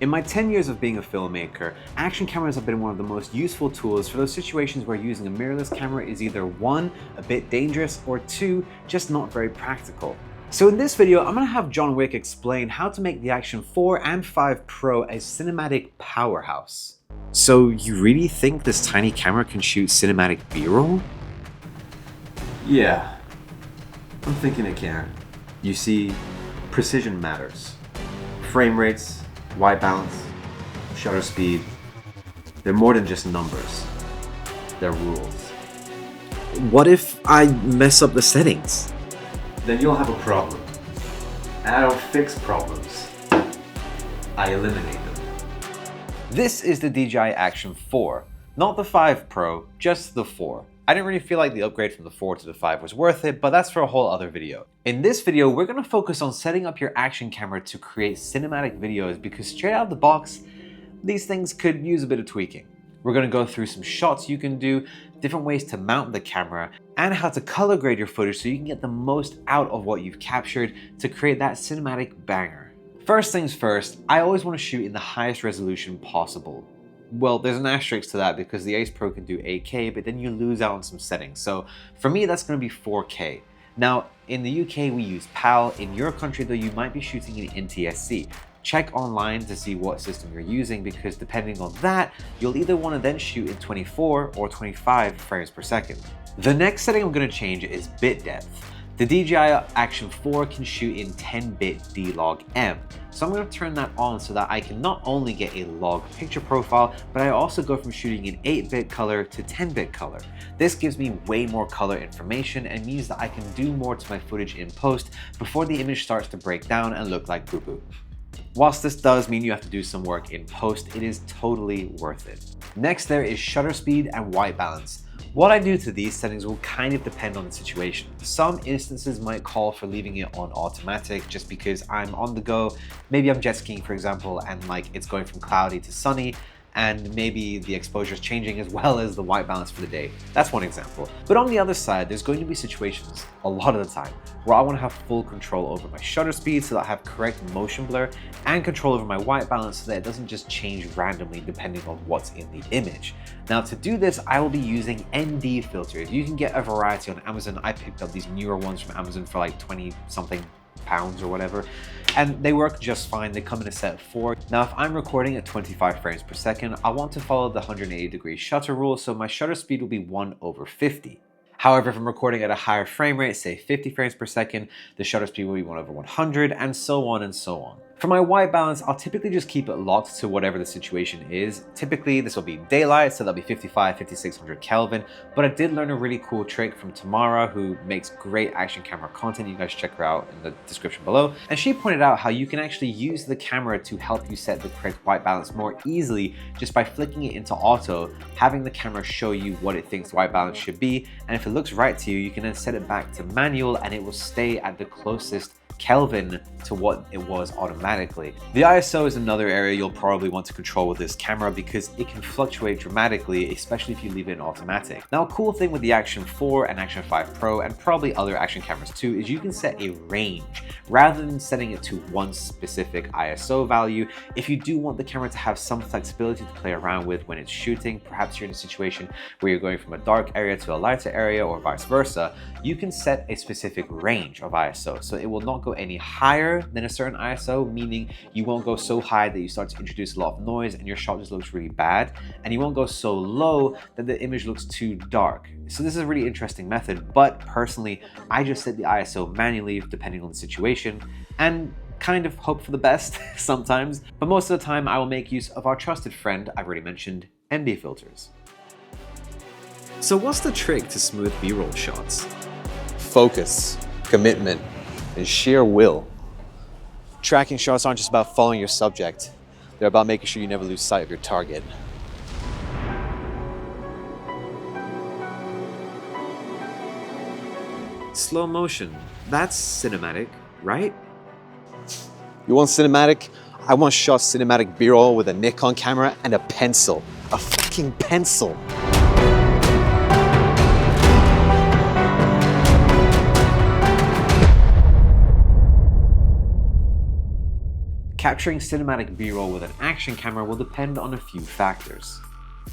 In my 10 years of being a filmmaker, action cameras have been one of the most useful tools for those situations where using a mirrorless camera is either 1, a bit dangerous, or 2, just not very practical. So in this video, I'm going to have John Wick explain how to make the Action 4 and 5 Pro a cinematic powerhouse. So you really think this tiny camera can shoot cinematic B-roll? Yeah, I'm thinking it can. You see, precision matters. Frame rates, white balance, shutter speed, they're more than just numbers. They're rules. What if I mess up the settings? Then you'll have a problem. And I don't fix problems. I eliminate them. This is the DJI Action 4, not the 5 Pro, just the 4. I didn't really feel like the upgrade from the 4 to the 5 was worth it, but that's for a whole other video. In this video, we're going to focus on setting up your action camera to create cinematic videos because straight out of the box, these things could use a bit of tweaking. We're going to go through some shots you can do, different ways to mount the camera, and how to color grade your footage so you can get the most out of what you've captured to create that cinematic banger. First things first, I always want to shoot in the highest resolution possible. Well, there's an asterisk to that because the Ace Pro can do 8K, but then you lose out on some settings. So for me, that's going to be 4K. Now, in the UK, we use PAL. In your country, though, you might be shooting in NTSC. Check online to see what system you're using because depending on that, you'll either want to then shoot in 24 or 25 frames per second. The next setting I'm going to change is bit depth. The DJI Action 4 can shoot in 10-bit D-Log-M. So I'm going to turn that on so that I can not only get a log picture profile, but I also go from shooting in 8-bit color to 10-bit color. This gives me way more color information and means that I can do more to my footage in post before the image starts to break down and look like poo-poo. Whilst this does mean you have to do some work in post, it is totally worth it. Next, there is shutter speed and white balance. What I do to these settings will kind of depend on the situation. Some instances might call for leaving it on automatic just because I'm on the go. Maybe I'm jet skiing, for example, and like it's going from cloudy to sunny, and maybe the exposure is changing as well as the white balance for the day. That's one example. But on the other side, there's going to be situations a lot of the time where I want to have full control over my shutter speed so that I have correct motion blur and control over my white balance so that it doesn't just change randomly depending on what's in the image. Now to do this, I will be using ND filters. You can get a variety on Amazon. I picked up these newer ones from Amazon for like 20 something pounds or whatever, and they work just fine. They come in a set of 4. Now if I'm recording at 25 frames per second, I want to follow the 180-degree shutter rule, so my shutter speed will be 1/50. However, if I'm recording at a higher frame rate, say 50 frames per second, the shutter speed will be 1/100, and so on and so on. For my white balance, I'll typically just keep it locked to whatever the situation is. Typically, this will be daylight, so that'll be 5600 Kelvin, but I did learn a really cool trick from Tamara, who makes great action camera content. You guys check her out in the description below. And she pointed out how you can actually use the camera to help you set the correct white balance more easily just by flicking it into auto, having the camera show you what it thinks white balance should be, and if it looks right to you, you can then set it back to manual and it will stay at the closest Kelvin to what it was automatically. The ISO is another area you'll probably want to control with this camera because it can fluctuate dramatically, especially if you leave it in automatic. Now, a cool thing with the Action 4 and Action 5 Pro and probably other action cameras too is you can set a range rather than setting it to one specific ISO value. If you do want the camera to have some flexibility to play around with when it's shooting, perhaps you're in a situation where you're going from a dark area to a lighter area or vice versa, you can set a specific range of ISO. So it will not go any higher than a certain ISO, meaning you won't go so high that you start to introduce a lot of noise and your shot just looks really bad, and you won't go so low that the image looks too dark. So this is a really interesting method, but personally, I just set the ISO manually depending on the situation and kind of hope for the best sometimes, but most of the time I will make use of our trusted friend I've already mentioned, ND filters. So what's the trick to smooth B-roll shots? Focus, commitment, and sheer will. Tracking shots aren't just about following your subject. They're about making sure you never lose sight of your target. Slow motion. That's cinematic, right? You want cinematic? I want shot cinematic B-roll with a Nikon camera and a pencil. A fucking pencil. Capturing cinematic B-roll with an action camera will depend on a few factors.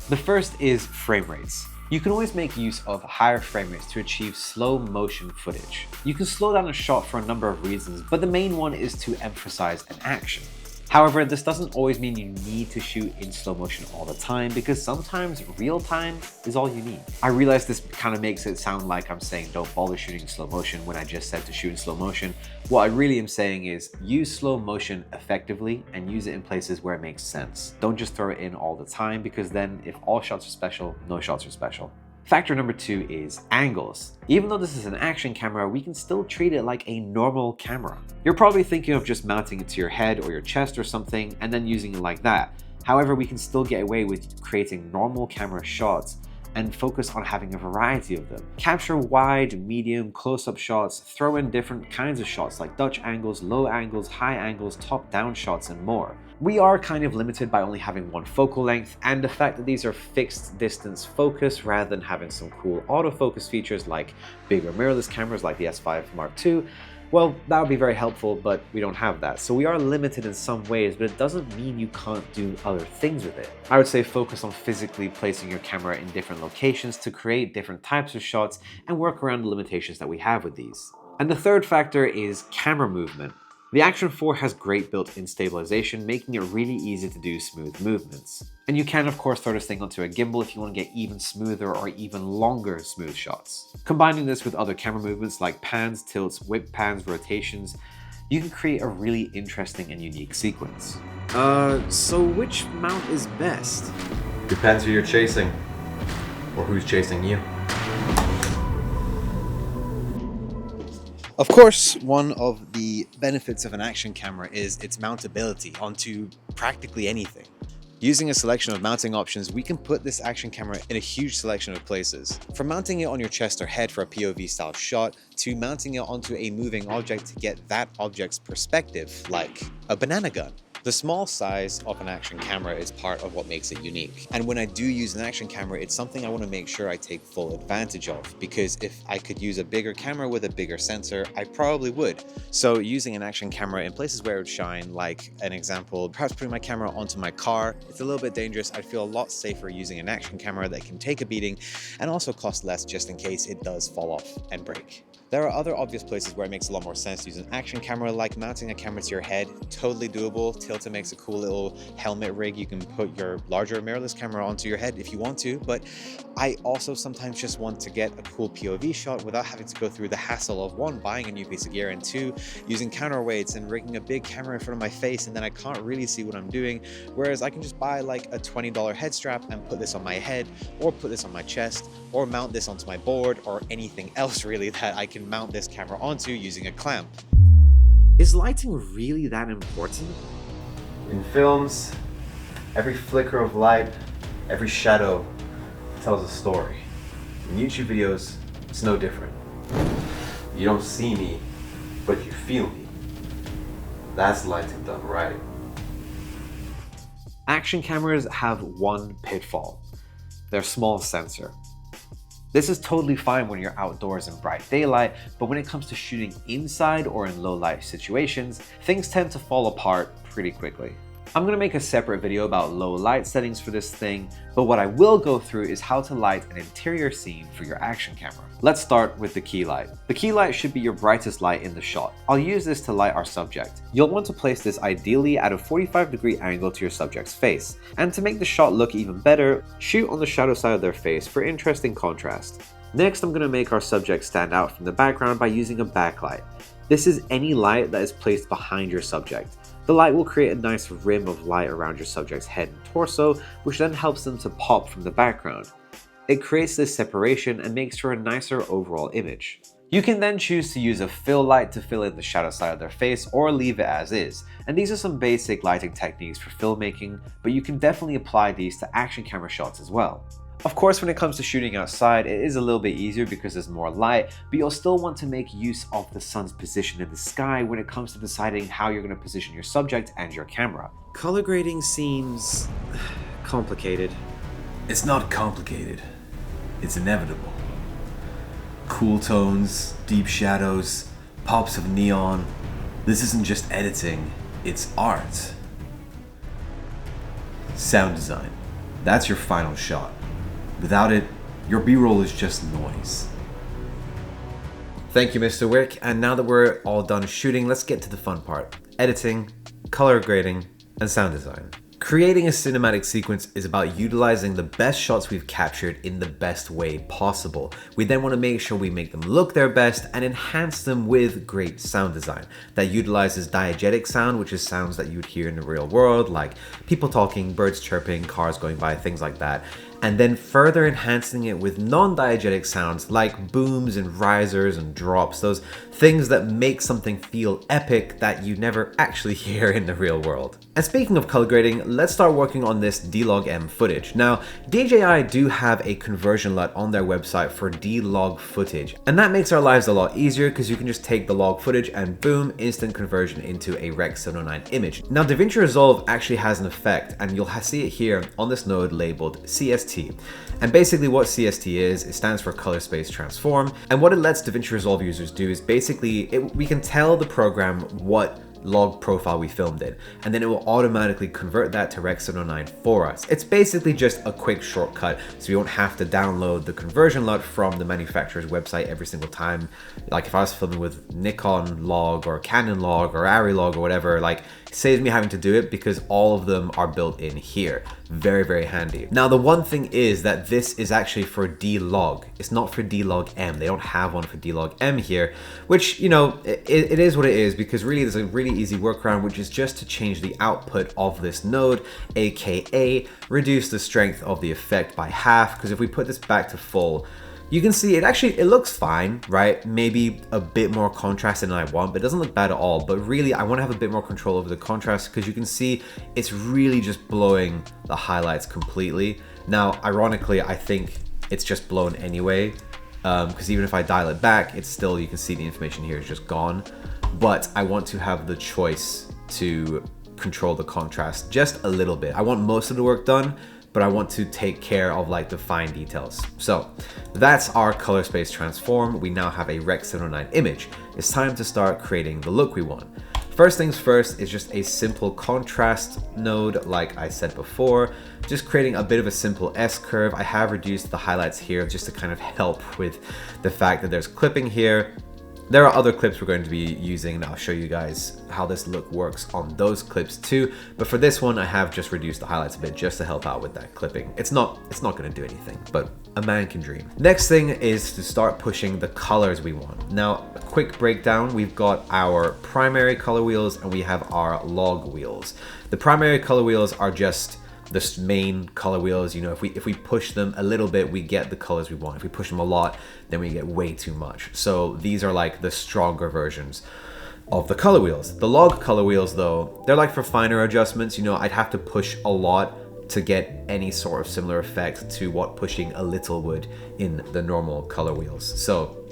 The first is frame rates. You can always make use of higher frame rates to achieve slow motion footage. You can slow down a shot for a number of reasons, but the main one is to emphasize an action. However, this doesn't always mean you need to shoot in slow motion all the time, because sometimes real time is all you need. I realize this kind of makes it sound like I'm saying don't bother shooting in slow motion when I just said to shoot in slow motion. What I really am saying is use slow motion effectively and use it in places where it makes sense. Don't just throw it in all the time, because then if all shots are special, no shots are special. Factor number 2 is angles. Even though this is an action camera, we can still treat it like a normal camera. You're probably thinking of just mounting it to your head or your chest or something and then using it like that. However, we can still get away with creating normal camera shots and focus on having a variety of them. Capture wide, medium, close-up shots, throw in different kinds of shots like Dutch angles, low angles, high angles, top-down shots, and more. We are kind of limited by only having one focal length, and the fact that these are fixed distance focus rather than having some cool autofocus features like bigger mirrorless cameras like the S5 Mark II, well, that would be very helpful, but we don't have that. So we are limited in some ways, but it doesn't mean you can't do other things with it. I would say focus on physically placing your camera in different locations to create different types of shots and work around the limitations that we have with these. And the third factor is camera movement. The Action 4 has great built-in stabilization, making it really easy to do smooth movements. And you can of course throw this thing onto a gimbal if you want to get even smoother or even longer smooth shots. Combining this with other camera movements like pans, tilts, whip pans, rotations, you can create a really interesting and unique sequence. So which mount is best? Depends who you're chasing, or who's chasing you. Of course, one of the benefits of an action camera is its mountability onto practically anything. Using a selection of mounting options, we can put this action camera in a huge selection of places. From mounting it on your chest or head for a POV style shot, to mounting it onto a moving object to get that object's perspective, like a banana gun. The small size of an action camera is part of what makes it unique. And when I do use an action camera, it's something I want to make sure I take full advantage of, because if I could use a bigger camera with a bigger sensor, I probably would. So using an action camera in places where it would shine, like an example, perhaps putting my camera onto my car, it's a little bit dangerous. I'd feel a lot safer using an action camera that can take a beating and also cost less just in case it does fall off and break. There are other obvious places where it makes a lot more sense to use an action camera, like mounting a camera to your head. Totally doable. Tilta makes a cool little helmet rig. You can put your larger mirrorless camera onto your head if you want to, but I also sometimes just want to get a cool POV shot without having to go through the hassle of 1, buying a new piece of gear, and 2, using counterweights and rigging a big camera in front of my face, and then I can't really see what I'm doing. Whereas I can just buy like a $20 head strap and put this on my head, or put this on my chest, or mount this onto my board, or anything else really that I can mount this camera onto using a clamp. Is lighting really that important? In films, every flicker of light, every shadow tells a story. In YouTube videos, it's no different. You don't see me, but you feel me. That's lighting done right. Action cameras have one pitfall: their small sensor. This is totally fine when you're outdoors in bright daylight, but when it comes to shooting inside or in low light situations, things tend to fall apart pretty quickly. I'm gonna make a separate video about low light settings for this thing, but what I will go through is how to light an interior scene for your action camera. Let's start with the key light. The key light should be your brightest light in the shot. I'll use this to light our subject. You'll want to place this ideally at a 45-degree angle to your subject's face. And to make the shot look even better, shoot on the shadow side of their face for interesting contrast. Next, I'm gonna make our subject stand out from the background by using a backlight. This is any light that is placed behind your subject. The light will create a nice rim of light around your subject's head and torso, which then helps them to pop from the background. It creates this separation and makes for a nicer overall image. You can then choose to use a fill light to fill in the shadow side of their face, or leave it as is. And these are some basic lighting techniques for filmmaking, but you can definitely apply these to action camera shots as well. Of course, when it comes to shooting outside, it is a little bit easier because there's more light, but you'll still want to make use of the sun's position in the sky when it comes to deciding how you're going to position your subject and your camera. Color grading seems complicated. It's not complicated. It's inevitable. Cool tones, deep shadows, pops of neon. This isn't just editing, It's art. Sound design. That's your final shot. Without it, your B-roll is just noise. Thank you, Mr. Wick. And now that we're all done shooting, let's get to the fun part. Editing, color grading, and sound design. Creating a cinematic sequence is about utilizing the best shots we've captured in the best way possible. We then want to make sure we make them look their best and enhance them with great sound design that utilizes diegetic sound, which is sounds that you'd hear in the real world, like people talking, birds chirping, cars going by, things like that. And then further enhancing it with non-diegetic sounds like booms and risers and drops, those things that make something feel epic that you never actually hear in the real world. And speaking of color grading, let's start working on this D-Log-M footage. Now, DJI do have a conversion LUT on their website for D-Log footage, and that makes our lives a lot easier because you can just take the log footage and boom, instant conversion into a Rec. 709 image. Now, DaVinci Resolve actually has an effect, and you'll see it here on this node labeled CST. And basically what CST is, it stands for Color Space Transform, and what it lets DaVinci Resolve users do is basically, we can tell the program what log profile we filmed in, and then it will automatically convert that to Rec. 709 for us. It's basically just a quick shortcut, so you won't have to download the conversion LUT from the manufacturer's website every single time. Like if I was filming with Nikon log or Canon log or Arri log or whatever, like it saves me having to do it because all of them are built in here. Very, very handy. Now, the one thing is that this is actually for D-Log. It's not for D-Log-M. They don't have one for D-Log-M here, which, you know, it is what it is, because really there's a really easy workaround, which is just to change the output of this node, aka reduce the strength of the effect by half, because if we put this back to full, you can see it looks fine, right? Maybe a bit more contrast than I want, but it doesn't look bad at all. But really, I want to have a bit more control over the contrast because you can see it's really just blowing the highlights completely. Now, ironically, I think it's just blown anyway, because even if I dial it back, it's still, you can see the information here is just gone. But I want to have the choice to control the contrast just a little bit. I want most of the work done, but I want to take care of like the fine details. So that's our color space transform. We now have a Rec. 709 image. It's time to start creating the look we want. First things first is just a simple contrast node, like I said before, just creating a bit of a simple S-curve. I have reduced the highlights here just to kind of help with the fact that there's clipping here. There are other clips we're going to be using, and I'll show you guys how this look works on those clips too. But for this one, I have just reduced the highlights a bit just to help out with that clipping. It's not going to do anything, but a man can dream. Next thing is to start pushing the colors we want. Now, a quick breakdown. We've got our primary color wheels and we have our log wheels. The primary color wheels are just the main color wheels. You know, if we push them a little bit, we get the colors we want. If we push them a lot, then we get way too much. So these are like the stronger versions of the color wheels. The log color wheels though, they're like for finer adjustments. You know, I'd have to push a lot to get any sort of similar effect to what pushing a little would in the normal color wheels. So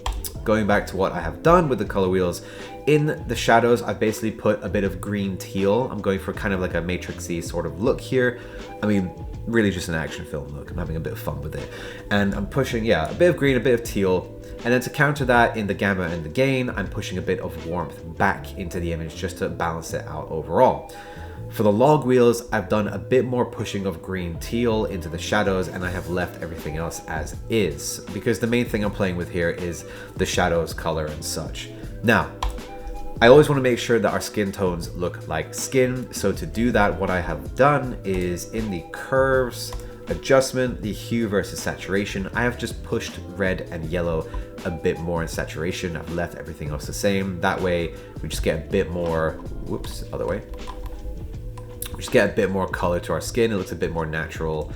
going back to what I have done with the color wheels, in the shadows, I've basically put a bit of green teal. I'm going for kind of like a matrixy sort of look here. I mean, really just an action film look. I'm having a bit of fun with it. And I'm pushing, yeah, a bit of green, a bit of teal. And then to counter that in the gamma and the gain, I'm pushing a bit of warmth back into the image just to balance it out overall. For the log wheels, I've done a bit more pushing of green teal into the shadows, and I have left everything else as is, because the main thing I'm playing with here is the shadows color and such. Now, I always want to make sure that our skin tones look like skin. So to do that, what I have done is in the curves adjustment, the hue versus saturation, I have just pushed red and yellow a bit more in saturation. I've left everything else the same. That way we just get a bit more, whoops, other way. We just get a bit more color to our skin. It looks a bit more natural.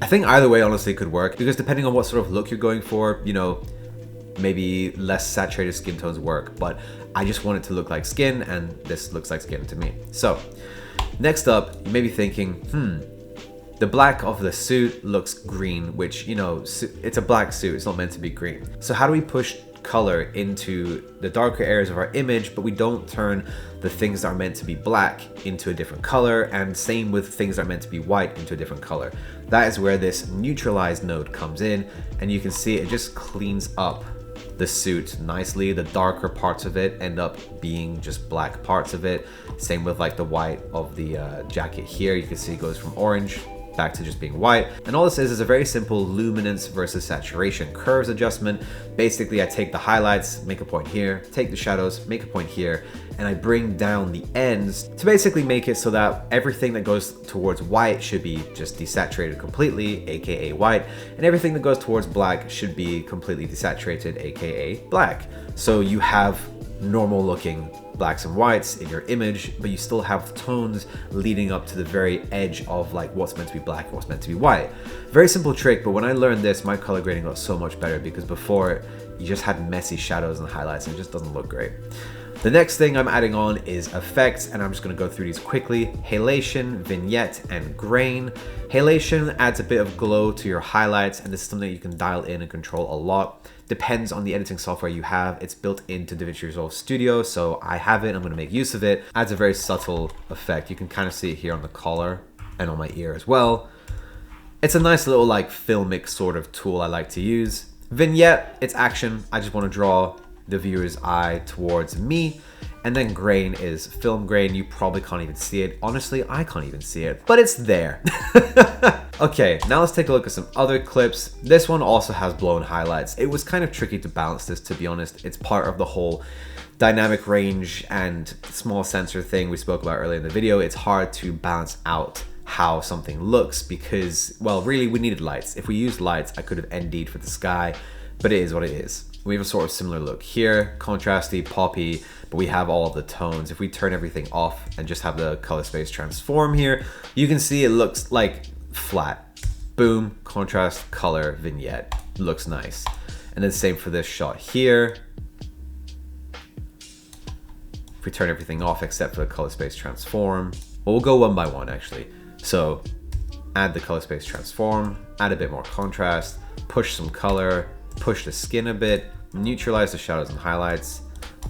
I think either way honestly could work, because depending on what sort of look you're going for, you know, maybe less saturated skin tones work, but I just want it to look like skin, and this looks like skin to me. So next up, you may be thinking, the black of the suit looks green, which, you know, it's a black suit, it's not meant to be green. So how do we push color into the darker areas of our image, but we don't turn the things that are meant to be black into a different color, and same with things that are meant to be white into a different color? That is where this neutralize node comes in, and you can see it just cleans up the suit nicely. The darker parts of it end up being just black parts of it. Same with like the white of the jacket here. You can see it goes from orange back to just being white. And all this is a very simple luminance versus saturation curves adjustment. Basically, I take the highlights, make a point here, take the shadows, make a point here, and I bring down the ends to basically make it so that everything that goes towards white should be just desaturated completely, aka white, and everything that goes towards black should be completely desaturated, aka black. So you have normal looking blacks and whites in your image, but you still have tones leading up to the very edge of like what's meant to be black and what's meant to be white. Very simple trick, but when I learned this, my color grading got so much better, because before you just had messy shadows and highlights and it just doesn't look great. The next thing I'm adding on is effects, and I'm just going to go through these quickly. Halation, vignette, and grain. Halation adds a bit of glow to your highlights, and this is something that you can dial in and control a lot. Depends on the editing software you have. It's built into DaVinci Resolve Studio, so I have it, I'm going to make use of it. Adds a very subtle effect. You can kind of see it here on the collar and on my ear as well. It's a nice little like filmic sort of tool I like to use. Vignette, it's action. I just want to draw the viewer's eye towards me. And then grain is film grain. You probably can't even see it. Honestly, I can't even see it, but it's there. Okay, now let's take a look at some other clips. This one also has blown highlights. It was kind of tricky to balance this, to be honest. It's part of the whole dynamic range and small sensor thing we spoke about earlier in the video. It's hard to balance out how something looks because, well, really we needed lights. If we used lights, I could have ND'd for the sky, but it is what it is. We have a sort of similar look here, contrasty, poppy, but we have all of the tones. If we turn everything off and just have the color space transform here, you can see it looks like flat. Boom, contrast, color, vignette. Looks nice. And then same for this shot here. If we turn everything off except for the color space transform, well, we'll go one by one actually. So add the color space transform, add a bit more contrast, push some color, push the skin a bit, neutralize the shadows and highlights,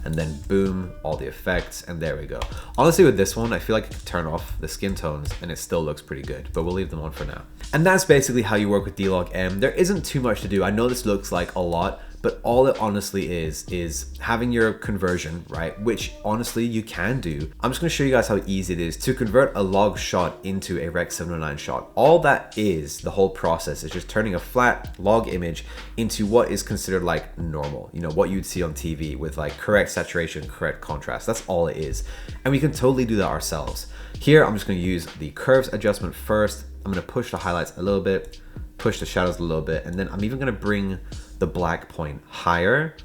and then boom, all the effects, and there we go. Honestly, with this one, I feel like I could turn off the skin tones and it still looks pretty good, but we'll leave them on for now. And that's basically how you work with D-Log M. There isn't too much to do. I know this looks like a lot, but all it honestly is having your conversion, right? Which honestly you can do. I'm just gonna show you guys how easy it is to convert a log shot into a Rec 709 shot. All that is, the whole process is just turning a flat log image into what is considered like normal, you know, what you'd see on TV with like correct saturation, correct contrast. That's all it is. And we can totally do that ourselves. Here, I'm just gonna use the curves adjustment first. I'm gonna push the highlights a little bit, push the shadows a little bit, and then I'm even gonna bring the black point higher.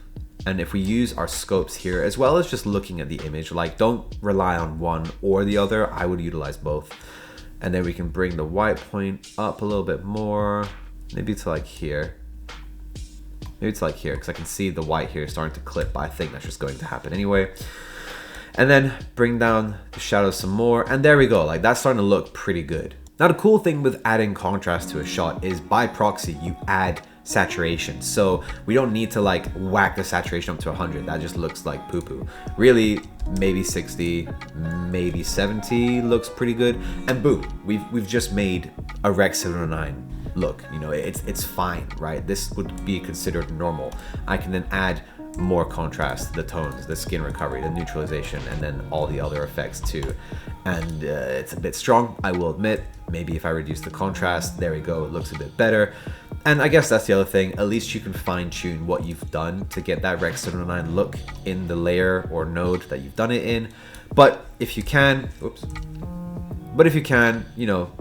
And if we use our scopes here, as well as just looking at the image, like don't rely on one or the other, I would utilize both. And then we can bring the white point up a little bit more, maybe to like here. Maybe it's like here, because I can see the white here starting to clip, but I think that's just going to happen anyway. And then bring down the shadows some more, and there we go. Like that's starting to look pretty good. Now the cool thing with adding contrast to a shot is by proxy, you add saturation. So we don't need to like whack the saturation up to 100. That just looks like poo-poo. Really, maybe 60, maybe 70 looks pretty good. And boom, we've just made a Rec 709 look. You know, it's fine, right? This would be considered normal. I can then add more contrast, the tones, the skin recovery, the neutralization, and then all the other effects too. And it's a bit strong, I will admit. Maybe if I reduce the contrast, there we go, it looks a bit better. And I guess that's the other thing, at least you can fine tune what you've done to get that Rec 709 look in the layer or node that you've done it in. But if you can, you know,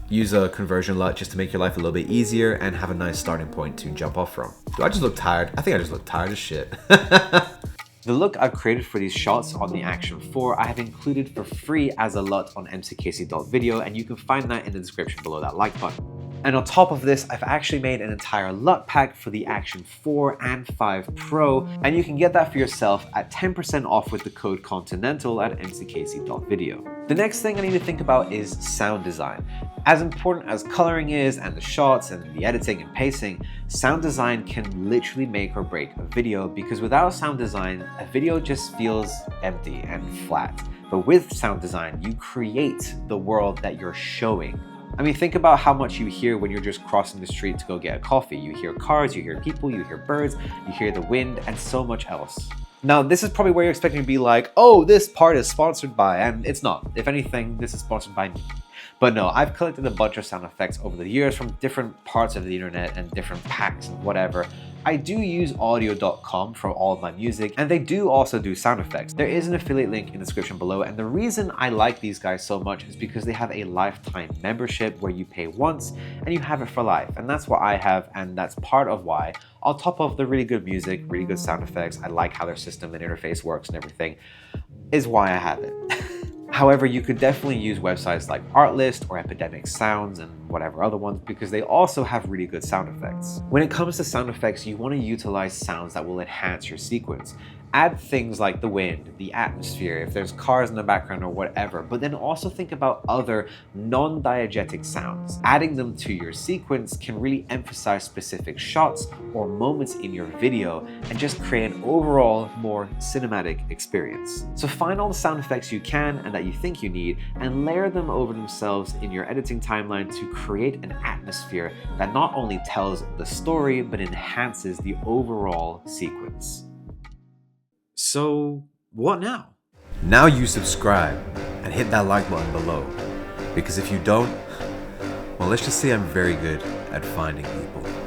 use a conversion LUT just to make your life a little bit easier and have a nice starting point to jump off from. Do I just look tired? I think I just look tired as shit. The look I've created for these shots on the Action 4, I have included for free as a LUT on mckc.video, and you can find that in the description below that like button. And on top of this, I've actually made an entire LUT pack for the Action 4 and 5 Pro, and you can get that for yourself at 10% off with the code Continental at mckc.video. The next thing I need to think about is sound design. As important as coloring is, and the shots, and the editing and pacing, sound design can literally make or break a video, because without sound design, a video just feels empty and flat. But with sound design, you create the world that you're showing I mean, think about how much you hear when you're just crossing the street to go get a coffee. You hear cars, you hear people, you hear birds, you hear the wind, and so much else. Now, this is probably where you're expecting to be like, oh, this part is sponsored by, and it's not. If anything, this is sponsored by me. But no, I've collected a bunch of sound effects over the years from different parts of the internet and different packs and whatever. I do use audio.com for all of my music, and they do also do sound effects. There is an affiliate link in the description below, and the reason I like these guys so much is because they have a lifetime membership where you pay once and you have it for life. And that's what I have, and that's part of why, on top of the really good music, really good sound effects, I like how their system and interface works and everything, is why I have it. However, you could definitely use websites like Artlist or Epidemic Sounds and whatever other ones because they also have really good sound effects. When it comes to sound effects, you want to utilize sounds that will enhance your sequence. Add things like the wind, the atmosphere, if there's cars in the background or whatever, but then also think about other non-diegetic sounds. Adding them to your sequence can really emphasize specific shots or moments in your video and just create an overall more cinematic experience. So find all the sound effects you can and that you think you need and layer them over themselves in your editing timeline to create an atmosphere that not only tells the story but enhances the overall sequence. So, what now? Now you subscribe and hit that like button below. Because if you don't, well, let's just say I'm very good at finding people.